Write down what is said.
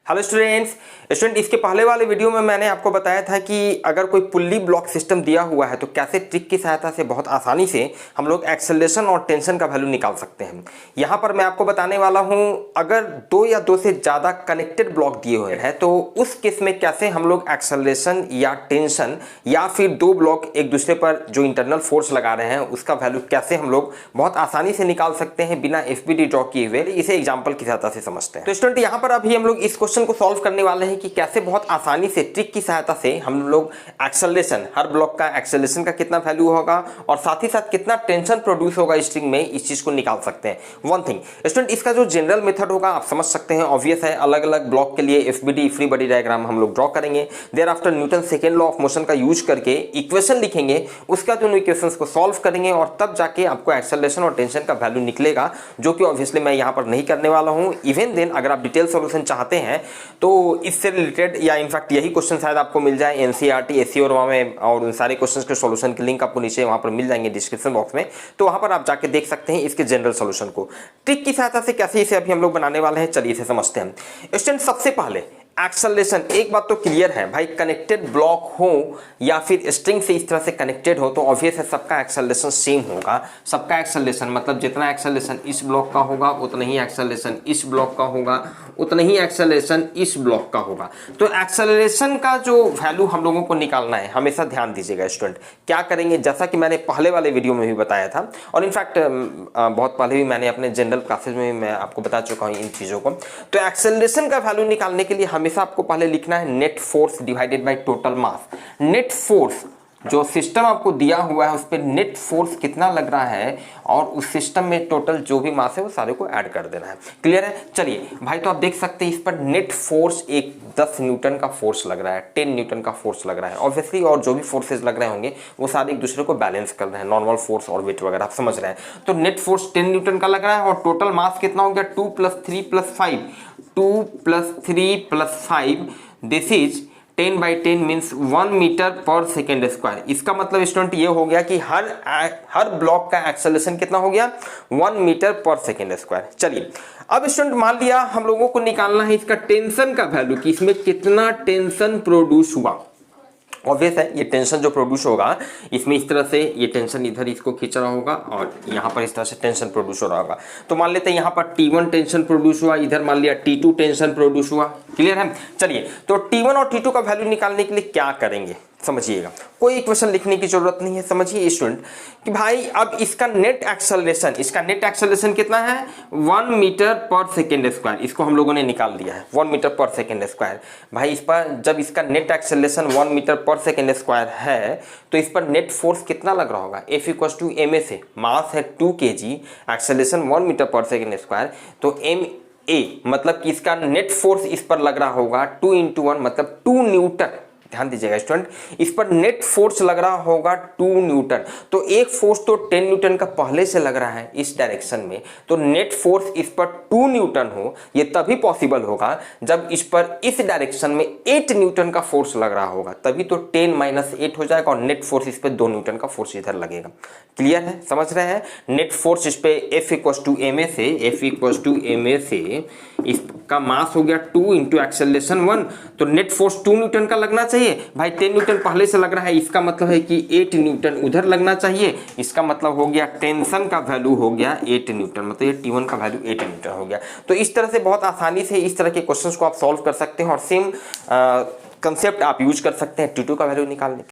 Hello student इसके पहले वाले वीडियो में मैंने आपको बताया था कि अगर कोई पुल्ली ब्लॉक सिस्टम दिया हुआ है तो कैसे ट्रिक की सहायता से बहुत आसानी से हम लोग एक्सेलरेशन और टेंशन का वैल्यू निकाल सकते हैं। यहाँ पर मैं आपको बताने वाला हूँ, अगर दो या दो से ज़्यादा कनेक्टेड ब्लॉक दिए हुए हैं तो उस केस में कैसे हम लोग एक्सेलरेशन या टेंशन या फिर दो ब्लॉक एक दूसरे पर जो इंटरनल फोर्स लगा रहे हैं उसका वैल्यू कैसे हम लोग बहुत आसानी से निकाल सकते हैं बिना एफबीडी ड्रॉ किए हुए। इसे एग्जाम्पल की सहायता से समझते हैं। तो स्टूडेंट यहाँ पर अभी हम लोग इस क्वेश्चन को सॉल्व करने वाले हैं कि कैसे बहुत आसानी से ट्रिक की सहायता से हम लोग एक्सेलरेशन, हर ब्लॉक का एक्सेलरेशन का कितना वैल्यू होगा और साथ ही साथ कितना टेंशन प्रोड्यूस होगा स्ट्रिंग में, इस चीज को निकाल सकते हैं। वन थिंग स्टूडेंट, इसका जो जनरल मेथड होगा आप समझ सकते हैं, ऑब्वियस है। अलग अलग ब्लॉक के लिए एफबीडी, फ्री बॉडी डायग्राम हम लोग ड्रॉ करेंगे। Thereafter Newton second law of motion का यूज करके इक्वेशन लिखेंगे, उसका दोनों इक्वेशंस को सॉल्व करेंगे और तब जाके आपको एक्सेलरेशन और टेंशन का वैल्यू निकलेगा, जो कि ऑब्वियसली मैं यहाँ पर नहीं करने वाला हूँ। इवन देन अगर आप डिटेल सॉल्यूशन चाहते हैं तो इससे रिलेटेड या इनफैक्ट यही क्वेश्चन शायद आपको मिल जाए एनसीईआरटी, एससीओ में, और उन सारे क्वेश्चंस के सॉल्यूशन के लिंक आपको नीचे वहां पर मिल जाएंगे डिस्क्रिप्शन बॉक्स में, तो वहां पर आप जाके देख सकते हैं इसके जनरल सॉल्यूशन को। ट्रिक की सहायता से कैसे इसे अभी हम लोग बनाने वाले हैं, चलिए इसे समझते हैं। स्टूडेंट सबसे पहले एक्सेलरेशन, एक बात तो क्लियर है भाई, कनेक्टेड ब्लॉक हो या फिर स्ट्रिंग से इस तरह से कनेक्टेड हो तो ऑब्वियस है सबका एक्सेलरेशन सेम होगा। सबका एक्सेलरेशन मतलब जितना एक्सेलरेशन इस ब्लॉक का होगा उतना ही एक्सेलरेशन इस ब्लॉक का होगा, उतना ही एक्सेलरेशन इस ब्लॉक का होगा। तो एक्सेलरेशन का जो वैल्यू हम लोगों को निकालना है, हमेशा ध्यान दीजिएगा स्टूडेंट। क्या करेंगे, जैसा कि मैंने पहले वाले वीडियो में भी बताया था और इनफैक्ट बहुत पहले भी मैंने अपने जनरल क्लासेस में मैं आपको बता चुका हूँ इन चीज़ों को। तो एक्सेलरेशन का वैल्यू निकालने के लिए हमेशा आपको पहले लिखना है net force divided by total mass. Net force जो सिस्टम आपको दिया हुआ है उस पर नेट फोर्स कितना लग रहा है और उस सिस्टम में टोटल जो भी मास है वो सारे को ऐड कर देना है। क्लियर है? चलिए भाई, तो आप देख सकते हैं इस पर नेट फोर्स एक 10 न्यूटन का फोर्स लग रहा है, 10 न्यूटन का फोर्स लग रहा है ऑब्वियसली, और जो भी फोर्सेज लग रहे होंगे वो सारे एक दूसरे को बैलेंस कर रहे हैं, नॉर्मल फोर्स और वेट वगैरह, आप समझ रहे हैं। तो नेट फोर्स 10 न्यूटन का लग रहा है और टोटल मास कितना हो गया 2 + 3 + 5, 2 + 3 + 5, दिस इज 10/10 मीन्स 1 मीटर पर सेकेंड स्क्वायर। इसका मतलब स्टूडेंट ये हो गया कि हर ब्लॉक का एक्सेलरेशन कितना हो गया 1 मीटर पर सेकेंड स्क्वायर। चलिए अब स्टूडेंट मान लिया हम लोगों को निकालना है इसका टेंशन का वैल्यू कि इसमें कितना टेंशन प्रोड्यूस हुआ। ऑब्वियस है ये टेंशन जो प्रोड्यूस होगा इसमें इस तरह से ये टेंशन इधर इसको खींच रहा होगा और यहाँ पर इस तरह से टेंशन प्रोड्यूस हो रहा होगा। तो मान लेते हैं यहाँ पर T1 टेंशन प्रोड्यूस हुआ, इधर मान लिया T2 टेंशन प्रोड्यूस हुआ। क्लियर है? चलिए तो T1 और T2 का वैल्यू निकालने के लिए क्या करेंगे समझिएगा, कोई इक्वेशन लिखने की जरूरत नहीं है। समझिए स्टूडेंट कि भाई अब इसका नेट एक्सेलरेशन कितना है 1 मीटर पर सेकेंड स्क्वायर, इसको हम लोगों ने निकाल लिया है 1 मीटर पर सेकेंड स्क्वायर। भाई इस पर जब इसका नेट एक्सेलरेशन 1 मीटर पर सेकेंड स्क्वायर है तो इस पर नेट फोर्स कितना लग रहा होगा, F = ma से, मास है 2 kg, एक्सेलरेशन 1 मीटर पर सेकेंड स्क्वायर, तो ma मतलब कि इसका नेट फोर्स इस पर लग रहा होगा 2 × 1 मतलब 2 न्यूटन। ध्यान दीजिएगा स्टूडेंट, इस पर नेट फोर्स लग रहा होगा 2 न्यूटन। तो एक फोर्स तो 10 न्यूटन का पहले से लग रहा है इस डायरेक्शन में, तो नेट फोर्स इस पर 2 न्यूटन हो ये तभी पॉसिबल होगा जब इस पर इस डायरेक्शन में 8 न्यूटन का फोर्स लग रहा होगा, तभी तो 10 - 8 हो जाएगा और नेट फोर्स इस पर 2 न्यूटन का फोर्स इधर लगेगा। क्लियर है? समझ रहे हैं? नेट फोर्स इस पे F = ma से इसका मास हो गया 2 × एक्सेलरेशन 1, तो नेट फोर्स 2 न्यूटन का लगना चाहिए। भाई 10 न्यूटन पहले से लग रहा है, इसका मतलब है कि 8 न्यूटन उधर लगना चाहिए। इसका मतलब हो गया टेंशन का वैल्यू हो गया 8 न्यूटन, मतलब ये T1 का वैल्यू 8 न्यूटन हो गया। तो इस तरह से बहुत आसानी से इस तरह के क्वेश्चंस को आप सॉल्व कर सकते हैं और सेम कंसेप्ट आप यूज कर सकते हैं T2 का वैल्यू निकालने के।